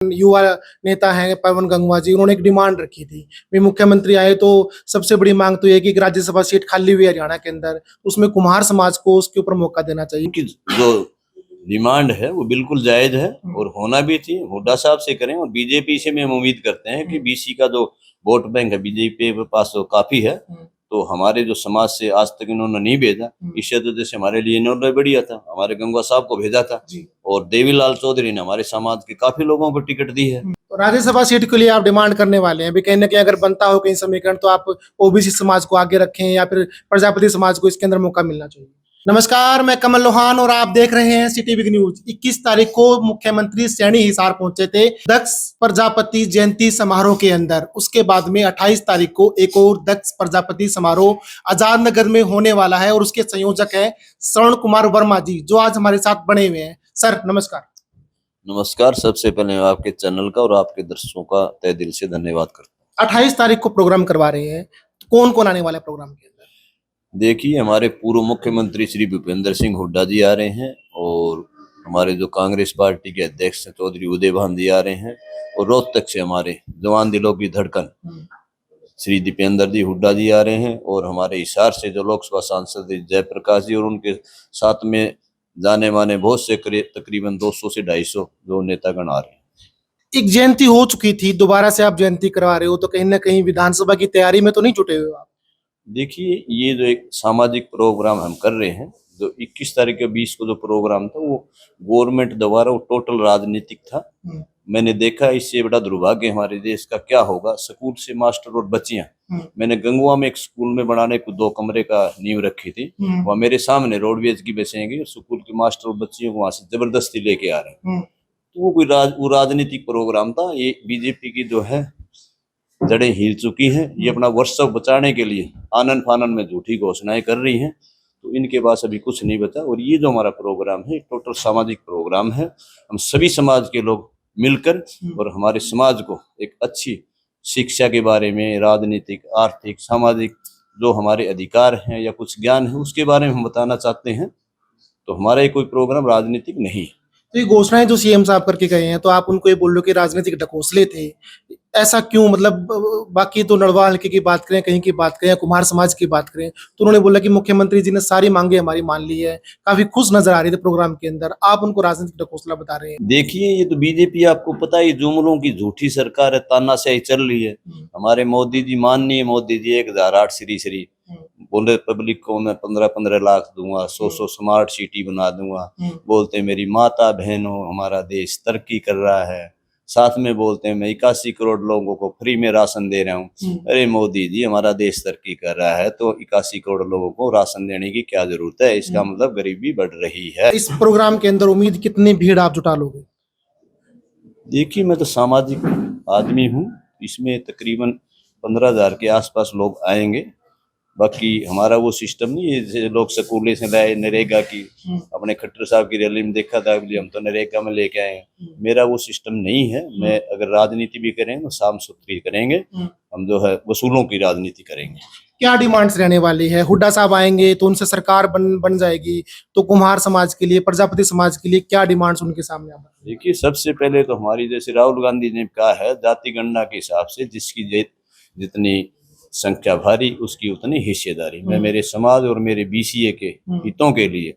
युवा नेता हैं पवन गंगवा जी, उन्होंने एक डिमांड रखी थी भी मुख्यमंत्री आए तो सबसे बड़ी मांग तो ये कि एक राज्यसभा सीट खाली हुई है हरियाणा के अंदर, उसमें कुम्हार समाज को उसके ऊपर मौका देना चाहिए। उनकी जो डिमांड है वो बिल्कुल जायज है और होना भी थी। हुड्डा साहब से करें और बीजेपी से भी हम उम्मीद करते हैं कि बीसी का जो वोट बैंक है बीजेपी के पास तो काफी है, तो हमारे जो समाज से आज तक इन्होंने नहीं भेजा, इससे तो जैसे हमारे लिए इन्होंने बढ़िया था, हमारे गंगवा साहब को भेजा था और देवीलाल चौधरी ने हमारे समाज के काफी लोगों को टिकट दी है। तो राज्यसभा सीट के लिए आप डिमांड करने वाले हैं भी कहीं ना कहीं अगर बनता हो कहीं समीकरण तो आप ओबीसी समाज को आगे रखें या फिर प्रजापति समाज को इसके अंदर मौका मिलना चाहिए। नमस्कार, मैं कमल लोहान और आप देख रहे हैं सिटी बिग न्यूज। 21 तारीख को मुख्यमंत्री सैनी हिसार पहुंचे थे दक्ष प्रजापति जयंती समारोह के अंदर। उसके बाद में 28 तारीख को एक और दक्ष प्रजापति समारोह आजाद नगर में होने वाला है और उसके संयोजक है श्रवण कुमार वर्मा जी, जो आज हमारे साथ बने हुए हैं। सर नमस्कार। नमस्कार, सबसे पहले आपके चैनल का और आपके दर्शकों का तहे दिल से धन्यवाद करता हूँ। 28 तारीख को प्रोग्राम करवा रहे हैं, कौन कौन आने वाला है प्रोग्राम के अंदर? देखिए, हमारे पूर्व मुख्यमंत्री श्री भूपेंद्र सिंह हुड्डा जी आ रहे हैं और हमारे जो कांग्रेस पार्टी के अध्यक्ष चौधरी उदय भान जी आ रहे हैं और रोहतक से हमारे जवान दिलों की धड़कन श्री दीपेंद्र जी हुड्डा जी आ रहे हैं और हमारे हिसार से जो लोकसभा सांसद जयप्रकाश जी और उनके साथ में जाने माने बहुत से तकरीबन 200 से 250 जो नेतागण आ रहे हैं। एक जयंती हो चुकी थी, दोबारा से आप जयंती करवा रहे हो तो कहीं ना कहीं विधानसभा की तैयारी में तो नहीं जुटे हुए आप? देखिए, ये जो एक सामाजिक प्रोग्राम हम कर रहे हैं, जो 21 तारीख के 20 को जो प्रोग्राम था वो गवर्नमेंट द्वारा वो टोटल राजनीतिक था। मैंने देखा इससे बड़ा दुर्भाग्य हमारे देश का क्या होगा। स्कूल से मास्टर और बच्चियां, मैंने गंगवा में एक स्कूल में बनाने को 2 कमरे का नींव रखी थी, वह मेरे सामने रोडवेज की बसें गई और स्कूल के मास्टर और बच्चियों को वहां से जबरदस्ती लेके आ रहे हैं। तो वो कोई राजनीतिक प्रोग्राम था। ये बीजेपी की जो है जड़ें हिल चुकी हैं, ये अपना वर्चस्व बचाने के लिए आनन फानन में झूठी घोषणाएं कर रही हैं, तो इनके पास अभी कुछ नहीं बचा। और ये जो हमारा प्रोग्राम है टोटल सामाजिक प्रोग्राम है। हम सभी समाज के लोग मिलकर और हमारे समाज को एक अच्छी शिक्षा के बारे में, राजनीतिक, आर्थिक, सामाजिक जो हमारे अधिकार हैं या कुछ ज्ञान है उसके बारे में हम बताना चाहते हैं। तो हमारा ये कोई प्रोग्राम राजनीतिक नहीं है। तो ये घोषणाएं जो सीएम साहब करके गए हैं तो आप उनको ये बोल लो कि राजनीतिक ढकोसले थे, ऐसा क्यों? मतलब बाकी तो नड़वा हल्के की बात करें, कहीं की बात करें, कुम्हार समाज की बात करें, तो उन्होंने बोला कि मुख्यमंत्री जी ने सारी मांगे हमारी मान ली है, काफी खुश नजर आ रही थे प्रोग्राम के अंदर। आप उनको राजनीतिक ढकोसला बता रहे हैं। देखिए, ये तो बीजेपी, आपको पता है जुमलों की झूठी सरकार है, तानाशाही चल रही है। हमारे मोदी जी, माननीय मोदी जी 1008 श्री बोले पब्लिक को मैं 15-15 लाख दूंगा, 100 स्मार्ट सिटी बना दूंगा। बोलते मेरी माता बहनों हमारा देश तरक्की कर रहा है, साथ में बोलते हैं मैं 81 करोड़ लोगों को फ्री में राशन दे रहा हूँ। अरे मोदी जी, हमारा देश तरक्की कर रहा है तो 81 करोड़ लोगों को राशन देने की क्या जरूरत है? इसका मतलब गरीबी बढ़ रही है। इस प्रोग्राम के अंदर उम्मीद कितनी भीड़ आप जुटा लोगे? देखिए, मैं तो सामाजिक आदमी हूँ, इसमें तकरीबन 15,000 के आसपास लोग आएंगे। बाकी हमारा वो सिस्टम नहीं है जैसे लोग स्कूले से लाए नरेगा की, अपने खट्टर साहब की रैली में देखा था हम तो नरेगा में लेके आए हैं। मेरा वो सिस्टम नहीं है। मैं अगर राजनीति भी करेंगे तो साफ सुथरी करेंगे, हम जो है वसूलों की राजनीति करेंगे। क्या डिमांड्स रहने वाली है? हुड्डा साहब आएंगे तो उनसे सरकार बन जाएगी, तो कुम्हार समाज के लिए, प्रजापति समाज के लिए क्या डिमांड्स उनके सामने? देखिए, सबसे पहले तो हमारी जैसे राहुल गांधी ने कहा है, जाति गणना के हिसाब से जिसकी जितनी संख्या भारी उसकी उतनी हिस्सेदारी। मैं मेरे समाज और मेरे बीसीए के हितों के लिए,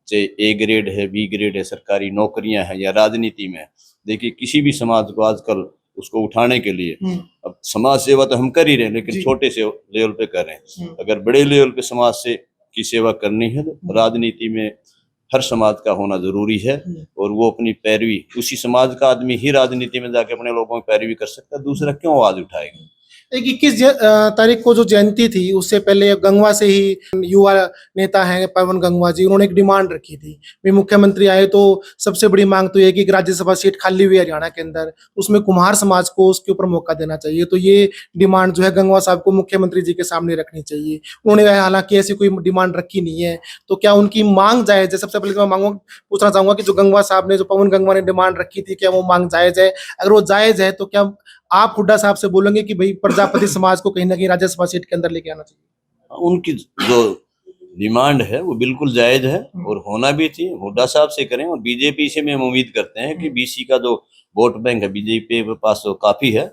चाहे ए ग्रेड है, बी ग्रेड है, सरकारी नौकरियां हैं या राजनीति में, देखिए किसी भी समाज को आजकल उसको उठाने के लिए, अब समाज सेवा तो हम कर ही रहे हैं लेकिन छोटे से लेवल पे कर रहे हैं। अगर बड़े लेवल पे समाज से की सेवा करनी है तो राजनीति में हर समाज का होना जरूरी है और वो अपनी पैरवी, उसी समाज का आदमी ही राजनीति में जाके अपने लोगों की पैरवी कर सकता है, दूसरा क्यों आवाज उठाएगा? एक 21 तारीख को जो जयंती थी उससे पहले गंगवा से ही युवा नेता हैं पवन गंगवा जी, उन्होंने एक डिमांड रखी थी भी मुख्यमंत्री आए तो सबसे बड़ी मांग तो ये कि एक राज्यसभा सीट खाली हुई है हरियाणा के अंदर, उसमें कुम्हार समाज को उसके ऊपर मौका देना चाहिए। तो ये डिमांड जो है गंगवा साहब को मुख्यमंत्री जी के सामने रखनी चाहिए। उन्होंने हालांकि ऐसी कोई डिमांड रखी नहीं है, तो क्या उनकी मांग जायज है? सबसे पहले मैं पूछना चाहूंगा कि जो गंगवा साहब ने, जो पवन गंगवा ने डिमांड रखी थी, क्या वो मांग जायज है? अगर वो जायज है तो क्या आप हुड्डा साहब से बोलेंगे कि भाई प्रजापति समाज को कहीं ना कहीं राज्यसभा सीट के अंदर लेके आना चाहिए? उनकी जो डिमांड है वो बिल्कुल जायज है और होना भी थी। हुड्डा साहब से करें और बीजेपी से भी हम उम्मीद करते हैं कि बीसी का जो वोट बैंक है बीजेपी के पास तो काफी है,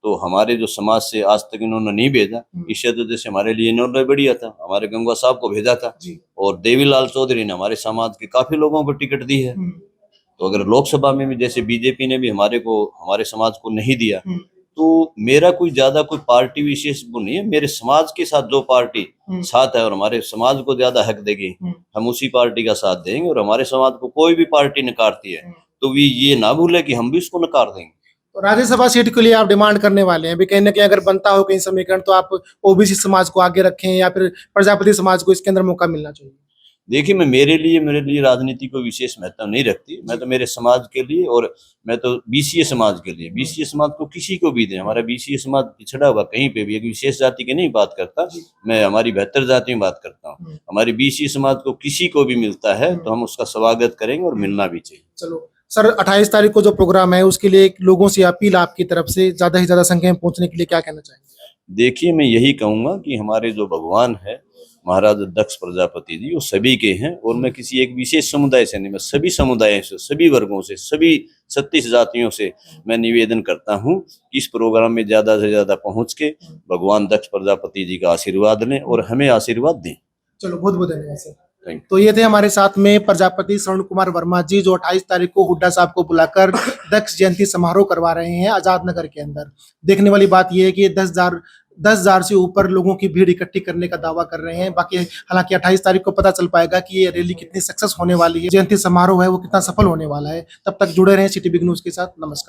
तो हमारे जो समाज से आज तक इन्होंने नहीं भेजा, इससे तो जैसे हमारे लिए इन्होंने बढ़िया था, हमारे गंगवा साहब को भेजा था और देवीलाल चौधरी ने हमारे समाज के काफी लोगों को टिकट दी है। तो अगर लोकसभा में भी जैसे बीजेपी ने भी हमारे समाज को नहीं दिया, तो मेरा ज्यादा कोई पार्टी विशेष वो नहीं है। मेरे समाज के साथ जो पार्टी साथ है और हमारे समाज को ज्यादा हक देगी, हम उसी पार्टी का साथ देंगे। और हमारे समाज को कोई भी पार्टी नकारती है तो भी ये ना भूले कि हम भी उसको नकार देंगे। तो राज्यसभा सीट के लिए आप डिमांड करने वाले हैं, भी कहीं ना कहीं अगर बनता हो कहीं समीकरण तो आप ओबीसी समाज को आगे रखें या फिर प्रजापति समाज को इसके अंदर मौका मिलना चाहिए? देखिए, मैं मेरे लिए राजनीति को विशेष महत्व नहीं रखती। मैं तो मेरे समाज के लिए और मैं तो बीसीए समाज के लिए, बीसीए समाज को किसी को भी दें, हमारा बीसीए समाज पिछड़ा हुआ कहीं पे भी, एक विशेष जाति की नहीं बात करता मैं, हमारी 72 जाति में बात करता हूँ। हमारी बीसीए समाज को किसी को भी मिलता है तो हम उसका स्वागत करेंगे और मिलना भी चाहिए। चलो सर, 28 तारीख को जो प्रोग्राम है उसके लिए लोगों से अपील आपकी तरफ से ज्यादा से ज्यादा संख्या में पहुंचने के लिए क्या कहना चाहेंगे? देखिए, मैं यही कहूंगा कि हमारे जो भगवान है महाराज दक्ष प्रजापति जी, वो सभी के हैं और मैं किसी एक विशेष समुदाय से नहीं, मैं सभी समुदायों से, सभी वर्गों से, सभी 36 जातियों से मैं निवेदन करता हूं कि इस प्रोग्राम में ज्यादा से ज्यादा पहुंच के भगवान दक्ष प्रजापति जी का आशीर्वाद लें और हमें आशीर्वाद दें। चलो, बहुत बहुत धन्यवाद सर। तो ये थे हमारे साथ में प्रजापति श्रवण कुमार वर्मा जी, जो 28 तारीख को हुड्डा साहब को बुलाकर दक्ष जयंती समारोह करवा रहे हैं आजाद नगर के अंदर। देखने वाली बात यह है कि 10,000 से ऊपर लोगों की भीड़ इकट्ठी करने का दावा कर रहे हैं। बाकी हालांकि 28 तारीख को पता चल पाएगा कि ये रैली कितनी सक्सेस होने वाली है, जयंती समारोह है वो कितना सफल होने वाला है। तब तक जुड़े रहें सिटी बिग न्यूज के साथ। नमस्कार।